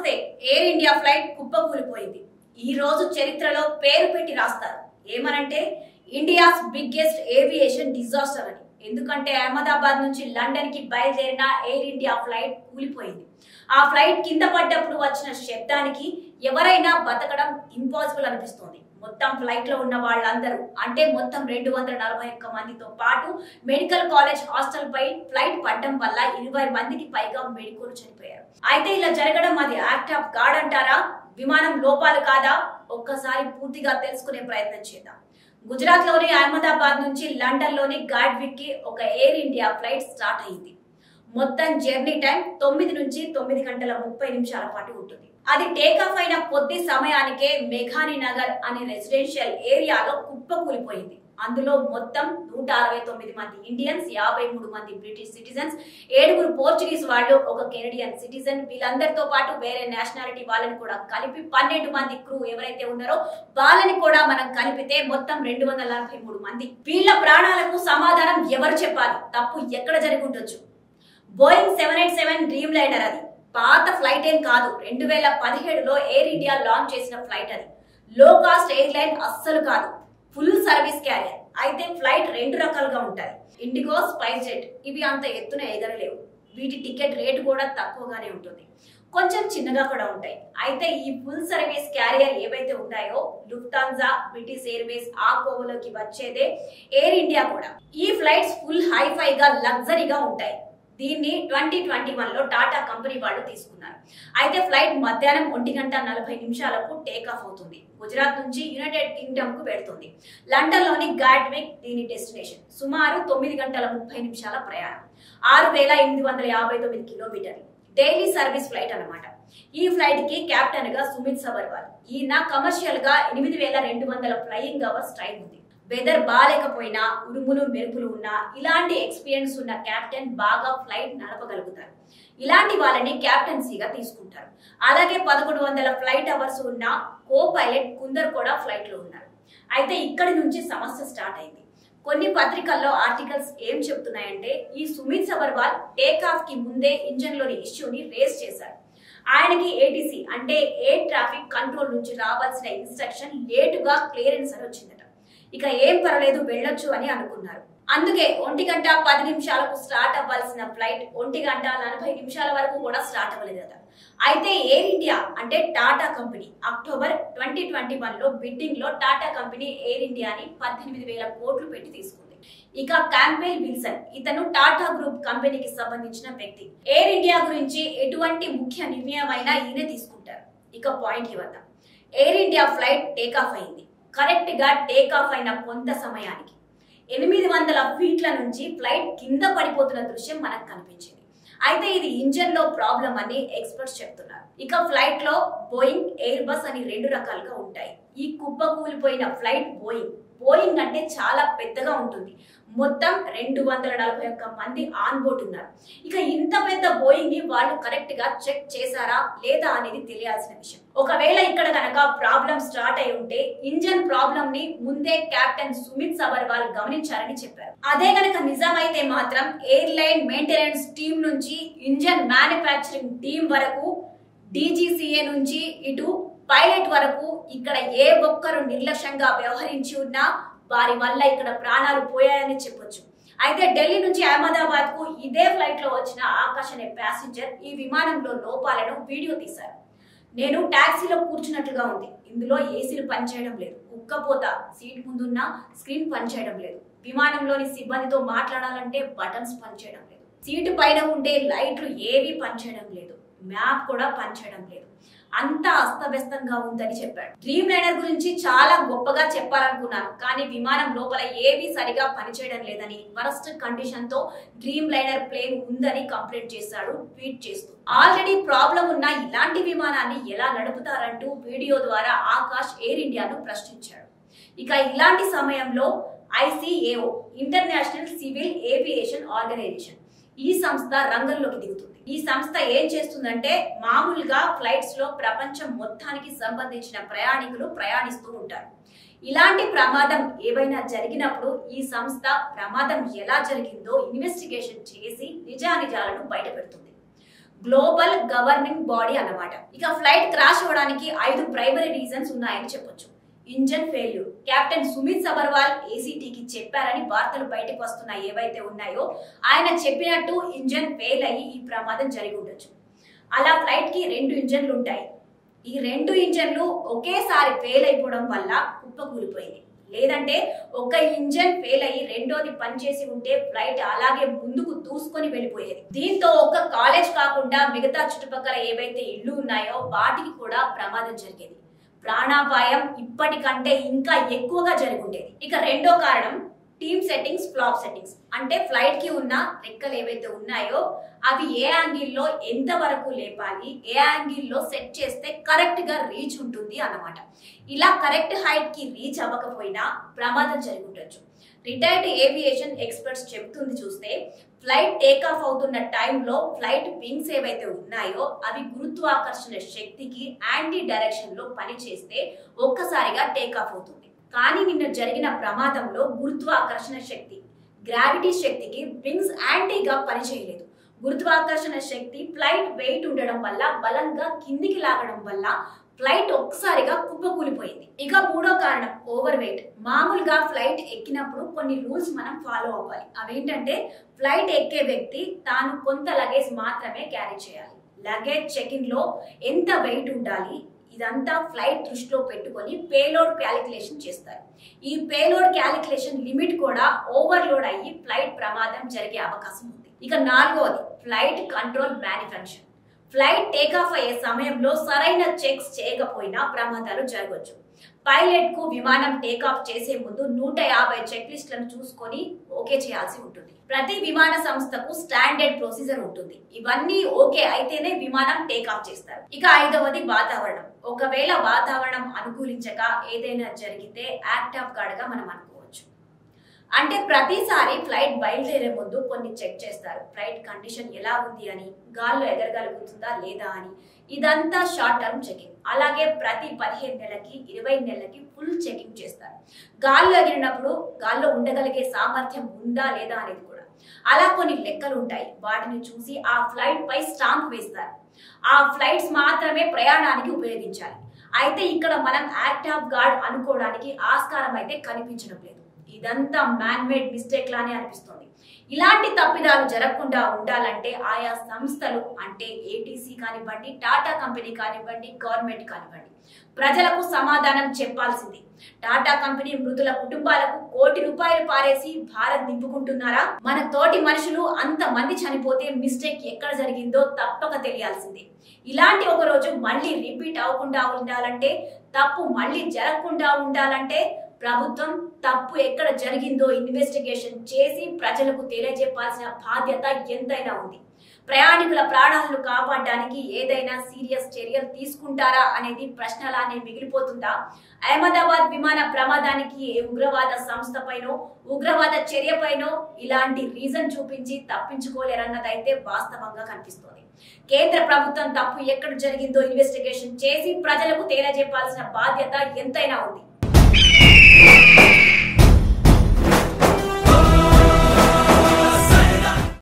నమస్తే. Air India flight కుప్పకూలిపోయింది. ఈ రోజు చరిత్రలో పేరు పెట్టి రాస్తారు. ఏమనంటే ఇండియాస్ బిగ్గెస్ట్ ఏవియేషన్ డిజాస్టర్ అని. ఎందుకంటే అహ్మదాబాద్ నుంచి లండన్ కి బయలుదేరిన ఎయిర్ ఇండియా ఫ్లైట్ కూలిపోయింది. ఆ ఫ్లైట్ కింద పడ్డప్పుడు వచ్చిన శబ్దానికి ఎవరైనా బతకడం ఇంపాసిబుల్ అనిపిస్తోంది. మొత్తం ఫ్లైట్ లో ఉన్న వాళ్ళందరూ అంటే మొత్తం 241 మందితో పాటు మెడికల్ కాలేజ్ హాస్టల్ పై ఫ్లైట్ పడ్డం వల్ల 20 మందికి పైగా మెడికోలు చనిపోయారు. అయితే ఇలా జరగడం అది యాక్ట్ ఆఫ్ గాడ్ అంటారా, విమానం లోపాలు కాదా? ఒక్కసారి పూర్తిగా తెలుసుకునే ప్రయత్నం చేద్దాం. గుజరాత్ లోని అహ్మదాబాద్ నుంచి లండన్ లోని గాడ్విక్ కి ఒక ఎయిర్ ఇండియా ఫ్లైట్ స్టార్ట్ అయింది. మొత్తం జర్నీ టైం 9 నుంచి 9 గంటల 30 నిమిషాల పాటు ఉంటుంది. అది టేకాఫ్ అయిన కొద్ది సమయానికే మేఘాని నగర్ అనే రెసిడెన్షియల్ ఏరియాలో కుప్పకూలిపోయింది. అందులో మొత్తం 169 మంది ఇండియన్స్, 53 మంది బ్రిటిష్ సిటిజన్స్, 7 పోర్చుగీస్ వాళ్ళు, ఒక కెనడియన్ సిటిజన్, వీళ్ళందరితో పాటు వేరే నేషనాలిటీ వాళ్ళని కూడా కలిపి 12 మంది క్రూ ఎవరైతే ఉన్నారో వాళ్ళని కూడా మనం కలిపితే మొత్తం 243 మంది. వీళ్ళ ప్రాణాలకు సమాధానం ఎవరు చెప్పాలి? తప్పు ఎక్కడ జరిగి ఉండొచ్చు? బోయింగ్ 787 డ్రీమ్ లైనర్ అది. పాత ఫ్లైట్ ఏం కాదు. 2017లో ఎయిర్ ఇండియా లాంచ్ చేసిన ఫ్లైట్ అది. లో కాస్ట్ ఎయిర్ లైన్ అస్సలు కాదు, ఫుల్ సర్వీస్ క్యారియర్. అయితే ఫ్లైట్ 2 రకాలుగా ఉంటాయి. IndiGo, spice jet. ఇవి అంత ఎత్తున ఎగరలేవు. వీటి టికెట్ రేటు కూడా తక్కువగానే ఉంటుంది, కొంచెం చిన్నగా కూడా ఉంటాయి. అయితే ఈ ఫుల్ సర్వీస్ క్యారియర్ ఏవైతే ఉన్నాయో లుఫ్తాన్జా, బ్రిటిష్ ఎయిర్వేస్ ఆ కోవలోకి వచ్చేదే ఎయిర్ ఇండియా కూడా. ఈ ఫ్లైట్స్ ఫుల్ హైఫైగా లగ్జరీగా ఉంటాయి. దీన్ని 2021లో టాటా కంపెనీ వాళ్ళు తీసుకున్నారు. అయితే ఫ్లైట్ మధ్యాహ్నం 1:40 టేక్ ఆఫ్ అవుతుంది. గుజరాత్ నుంచి యునైటెడ్ కింగ్డమ్ కు వెళ్తుంది. లండన్ లోని గాడ్విక్ దీని డెస్టినేషన్. సుమారు 9:30 ప్రయాణం, 6859 కిలోమీటర్లు. డైలీ సర్వీస్ ఫ్లైట్ అన్నమాట. ఈ ఫ్లైట్ కి కెప్టెన్ గా సుమిత్ సబర్వాల్. ఈయన కమర్షియల్ గా 8200 ఫ్లయింగ్ అవర్స్ టైం ఉంది. వెదర్ బాగాలేకపోయినా, ఉరుములు మెరుపులు ఉన్నా ఇలాంటి ఎక్స్పీరియన్స్ ఉన్న కెప్టెన్ బాగా ఫ్లైట్ నడపగలుగుతారు. ఇలాంటి వాళ్ళని కెప్టెన్సీగా తీసుకుంటారు. అలాగే 1100 ఫ్లైట్ అవర్స్ ఉన్న కో పైలట్ కుందర్ కూడా ఫ్లైట్ లో ఉన్నారు. అయితే ఇక్కడి నుంచి సమస్య స్టార్ట్ అయింది. కొన్ని పత్రికల్లో ఆర్టికల్స్ ఏం చెప్తున్నాయంటే ఈ సుమిత్ సబర్వాల్ టేక్ ఆఫ్ కి ముందే ఇంజన్ లోని ఇష్యూని రేస్ చేశారు. ఆయనకి ఏటీసీ అంటే ఎయిర్ ట్రాఫిక్ కంట్రోల్ నుంచి రావాల్సిన ఇన్స్ట్రక్షన్ లేటుగా క్లియరెన్స్ అని వచ్చిందట. ఇక ఏం పర్లేదు వెళ్ళొచ్చు అని అనుకున్నారు. అందుకే 1:10 స్టార్ట్ అవ్వాల్సిన ఫ్లైట్ 1:40 వరకు కూడా స్టార్ట్ అవ్వలేదట. అయితే ఎయిర్ ఇండియా అంటే టాటా కంపెనీ అక్టోబర్ 2021లో బిడ్డింగ్ లో టాటా కంపెనీ ఎయిర్ ఇండియాని 18,000 కోట్లు పెట్టి తీసుకుంది. ఇక క్యాంపెల్ విల్సన్, ఇతను టాటా గ్రూప్ కంపెనీకి సంబంధించిన వ్యక్తి. ఎయిర్ ఇండియా గురించి ఎటువంటి ముఖ్య నిర్ణయం అయినా ఈయన తీసుకుంటారు. ఇక పాయింట్ కి వద్దాం. Air India flight take off అయింది. కరెక్ట్ గా టేక్ ఆఫ్ అయిన కొంత సమయానికి 800 ఫీట్ల నుంచి ఫ్లైట్ కింద పడిపోతున్న దృశ్యం మనకు కనిపించింది. అయితే ఇది ఇంజన్ లో ప్రాబ్లం అని ఎక్స్పర్ట్స్ చెప్తున్నారు. ఇక ఫ్లైట్ లో బోయింగ్, ఎయిర్ బస్ అని 2 రకాలుగా ఉంటాయి. ఈ కుప్ప కూలిపోయిన ఫ్లైట్ బోయింగ్ అంటే చాలా పెద్దగా ఉంటుంది. మొత్తం 241 మంది ఆన్ బోర్డ్ ఉన్నారు. ఇక ఇంత పెద్ద బోయింగ్ ని వాళ్ళు కరెక్ట్ గా చెక్ చేశారా లేదా అనేది తెలియాల్సిన విషయం. ఒకవేళ ఇక్కడ కనుక ప్రాబ్లం స్టార్ట్ అయి ఉంటే ఇంజన్ ప్రాబ్లం ని ముందే కెప్టెన్ సుమిత్ సబర్వాల్ గమనించారని చెప్పారు. అదే గనక నిజమైతే మాత్రం ఎయిర్ లైన్ మెయింటెనెన్స్ టీం నుంచి ఇంజన్ మ్యానుఫ్యాక్చరింగ్ టీం వరకు, డీజీసీఏ నుంచి ఇటు పైలట్ వరకు ఇక్కడ ఏ ఒక్కరు నిర్లక్ష్యంగా వ్యవహరించి ఉన్నా వారి వల్ల ఇక్కడ ప్రాణాలు పోయాయని చెప్పొచ్చు. అయితే ఢిల్లీ నుంచి అహ్మదాబాద్ కు ఇదే ఫ్లైట్ లో వచ్చిన ఆకాష్ అనే ప్యాసింజర్ ఈ విమానంలో లోపాలను వీడియో తీశారు. నేను టాక్సీలో కూర్చున్నట్లుగా ఉంది. ఇందులో ఏసీలు పనిచేయడం లేదు, ఉక్కపోత, సీట్ ముందున్న స్క్రీన్ పనిచేయడం లేదు, విమానంలోని సిబ్బందితో మాట్లాడాలంటే బటన్స్ పనిచేయడం లేదు, సీటు పైన ఉండే లైట్లు ఏవి పనిచేయడం లేదు, మ్యాప్ కూడా పనిచేయడం లేదు, అంతా అస్తవ్యస్తంగా ఉందని చెప్పాడు. డ్రీమ్ లైనర్ గురించి చాలా గొప్పగా చెప్పాలనుకున్నాను, కానీ విమానం లోపల ఏవి సరిగా పనిచేయడం లేదని, వరస్ట్ కండిషన్ తో డ్రీమ్ లైనర్ ప్లేన్ ఉందని కంప్లైంట్ చేశాడు ట్వీట్ చేస్తూ. ఆల్రెడీ ప్రాబ్లం ఉన్న ఇలాంటి విమానాన్ని ఎలా నడుపుతారంటూ వీడియో ద్వారా ఆకాష్ ఎయిర్ ఇండియాను ప్రశ్నించాడు. ఇక ఇలాంటి సమయంలో ICAO international civil aviation organization ఈ సంస్థ రంగంలోకి దిగుతుంది. ఈ సంస్థ ఏం చేస్తుందంటే మామూలుగా ఫ్లైట్స్ లో ప్రపంచం మొత్తానికి సంబంధించిన ప్రయాణికులు ప్రయాణిస్తూ ఉంటారు. ఇలాంటి ప్రమాదం ఏవైనా జరిగినప్పుడు ఈ సంస్థ ప్రమాదం ఎలా జరిగిందో ఇన్వెస్టిగేషన్ చేసి నిజానిజాలను బయటపెడుతుంది. గ్లోబల్ గవర్నింగ్ బాడీ అన్నమాట. ఇక ఫ్లైట్ క్రాష్ అవ్వడానికి 5 ప్రైమరీ రీజన్స్ ఉన్నాయని చెప్పొచ్చు. Engine failure. Captain Sumit Sabharwal ఏసీటీకి చెప్పారని వార్తలు బయటకు వస్తున్నాయి. ఏవైతే ఉన్నాయో ఆయన చెప్పినట్టు ఇంజన్ ఫెయిల్ అయ్యి ఈ ప్రమాదం జరిగి ఉండొచ్చు. అలా ఫ్లైట్ కి 2 ఇంజన్లు ఉంటాయి. ఈ 2 ఇంజన్లు ఒకేసారి ఫెయిల్ అయిపోవడం వల్ల కుప్పకూలిపోయింది. లేదంటే ఒక ఇంజన్ ఫెయిల్ అయ్యి రెండోది పనిచేసి ఉంటే ఫ్లైట్ అలాగే ముందుకు దూసుకొని వెళ్ళిపోయేది. దీంతో ఒక కాలేజ్ కాకుండా మిగతా చుట్టుపక్కల ఏవైతే ఇళ్లు ఉన్నాయో వాటికి కూడా ప్రమాదం జరిగేది. ప్రాణాపాయం ఇప్పటికంటే ఇంకా ఎక్కువగా జరుగుండేది. ఇక రెండో కారణం టీమ్ సెట్టింగ్స్, ఫ్లాప్ సెట్టింగ్స్. అంటే ఫ్లైట్ కి ఉన్న రెక్కలు ఏవైతే ఉన్నాయో అవి ఏ యాంగిల్లో ఎంత వరకు లేపాలి, ఏ యాంగిల్లో సెట్ చేస్తే కరెక్ట్ గా రీచ్ ఉంటుంది అన్నమాట. ఇలా కరెక్ట్ హైట్ కి రీచ్ అవ్వకపోయినా ప్రమాదం జరుగుండొచ్చు. రిటైర్డ్ ఏవియేషన్ ఎక్స్పర్ట్స్ చెబుతుంది చూస్తే ఫ్లైట్ టేక్ ఆఫ్ అవుతున్న టైంలో ఫ్లైట్ వింగ్స్ ఏవైతే ఉన్నాయో అవి గురుత్వాకర్షణ శక్తికి యాంటీ డైరెక్షన్ లో పనిచేస్తే ఒక్కసారిగా టేక్ ఆఫ్ అవుతుంది. కానీ నిన్న జరిగిన ప్రమాదంలో గురుత్వాకర్షణ శక్తి, గ్రావిటీ శక్తికి వింగ్స్ యాంటీగా పనిచేయలేదు. గురుత్వాకర్షణ శక్తి ఫ్లైట్ వెయిట్ ఉండడం వల్ల బలంగా కిందికి లాగడం వల్ల ఫ్లైట్ ఒక్కసారిగా కుప్పకూలిపోయింది. ఇక మూడో కారణం ఓవర్ వెయిట్. మామూలుగా ఫ్లైట్ ఎక్కినప్పుడు కొన్ని రూల్స్ మనం ఫాలో అవ్వాలి. అవేంటంటే ఫ్లైట్ ఎక్కే వ్యక్తి తాను కొంత లగేజ్ మాత్రమే క్యారీ చేయాలి. లగేజ్ చెకింగ్ లో ఎంత వెయిట్ ఉండాలి ఇదంతా ఫ్లైట్ దృష్టిలో పెట్టుకొని పేలోడ్ క్యాలిక్యులేషన్ చేస్తారు. ఈ పేలోడ్ క్యాలిక్యులేషన్ లిమిట్ కూడా ఓవర్లోడ్ అయ్యి ఫ్లైట్ ప్రమాదం జరిగే అవకాశం ఉంది. ఇక నాలుగోది flight control manufacture. Flight takeoff అయ్యే సమయంలో సరైన చెక్స్ చేయకపోయినా ప్రమాదాలు జరగవచ్చు. పైలట్ కు విమానం టేకాఫ్ చేసే ముందు 150 చెక్ లిస్టులను చూసుకొని ఓకే చేయాల్సి ఉంటుంది. ప్రతి విమాన సంస్థకు స్టాండర్డ్ ప్రొసీజర్ ఉంటుంది. ఇవన్నీ ఓకే అయితేనే విమానం టేకాఫ్ చేస్తారు. ఇక ఐదవది వాతావరణం. ఒకవేళ వాతావరణం అనుకూలించక ఏదైనా జరిగితే యాక్ట్ ఆఫ్ గార్డ్ గా మనం అనుకోవచ్చు. అంటే ప్రతిసారి ఫ్లైట్ బయలుదేరే ముందు కొన్ని చెక్ చేస్తారు. ఫ్లైట్ కండిషన్ ఎలా ఉంది అని, గాల్లో ఎగరగలుగుతుందా లేదా అని. ఇదంతా షార్ట్ టర్మ్ చెకింగ్. అలాగే ప్రతి 15 నెలలకి 20 నెలలకి ఫుల్ చెకింగ్ చేస్తారు. గాల్లో ఎగిరినప్పుడు గాల్లో ఉండగలిగే సామర్థ్యం ఉందా లేదా అనేది కూడా. అలా కొన్ని లెక్కలు ఉంటాయి. వాటిని చూసి ఆ ఫ్లైట్ పై స్టాంప్ వేస్తారు. ఆ ఫ్లైట్స్ మాత్రమే ప్రయాణానికి ఉపయోగించాలి. అయితే ఇక్కడ మనం యాక్ట్ ఆఫ్ గార్డ్ అనుకోవడానికి ఆస్కారం అయితే కనిపించడం లేదు. ఇదంతా మ్యాన్ మేడ్ మిస్టేక్ లానే అనిపిస్తుంది. ఇలాంటి తప్పిదాలు జరగకుండా ఉండాలంటే ఆయా సంస్థలు అంటే ఏటీసీ కానివ్వండి, టాటా కంపెనీ కానివ్వండి, గవర్నమెంట్ కానివ్వండి ప్రజలకు సమాధానం చెప్పాల్సింది. టాటా కంపెనీ మృతుల కుటుంబాలకు కోటి రూపాయలు పారేసి భారత్ నింపుకుంటున్నారా? మన తోటి మనుషులు అంత మంది చనిపోతే మిస్టేక్ ఎక్కడ జరిగిందో తప్పక తెలియాల్సిందే. ఇలాంటి ఒక రోజు మళ్ళీ రిపీట్ అవ్వకుండా ఉండాలంటే, తప్పు మళ్ళీ జరగకుండా ఉండాలంటే ప్రభుత్వం తప్పు ఎక్కడ జరిగిందో ఇన్వెస్టిగేషన్ చేసి ప్రజలకు తెలియజెప్పాల్సిన బాధ్యత ఎంతైనా ఉంది. ప్రయాణికుల ప్రాణాలను కాపాడడానికి ఏదైనా సీరియస్ చర్యలు తీసుకుంటారా అనేది ప్రశ్నలానే మిగిలిపోతుందా? అహ్మదాబాద్ విమాన ప్రమాదానికి ఉగ్రవాద సంస్థపైనో ఉగ్రవాద చర్యపైనో ఇలాంటి రీజన్ చూపించి తప్పించుకోలేరన్నదైతే వాస్తవంగా కనిపిస్తోంది. కేంద్ర ప్రభుత్వం తప్పు ఎక్కడ జరిగిందో ఇన్వెస్టిగేషన్ చేసి ప్రజలకు తెలియజెప్పాల్సిన బాధ్యత ఎంతైనా ఉంది.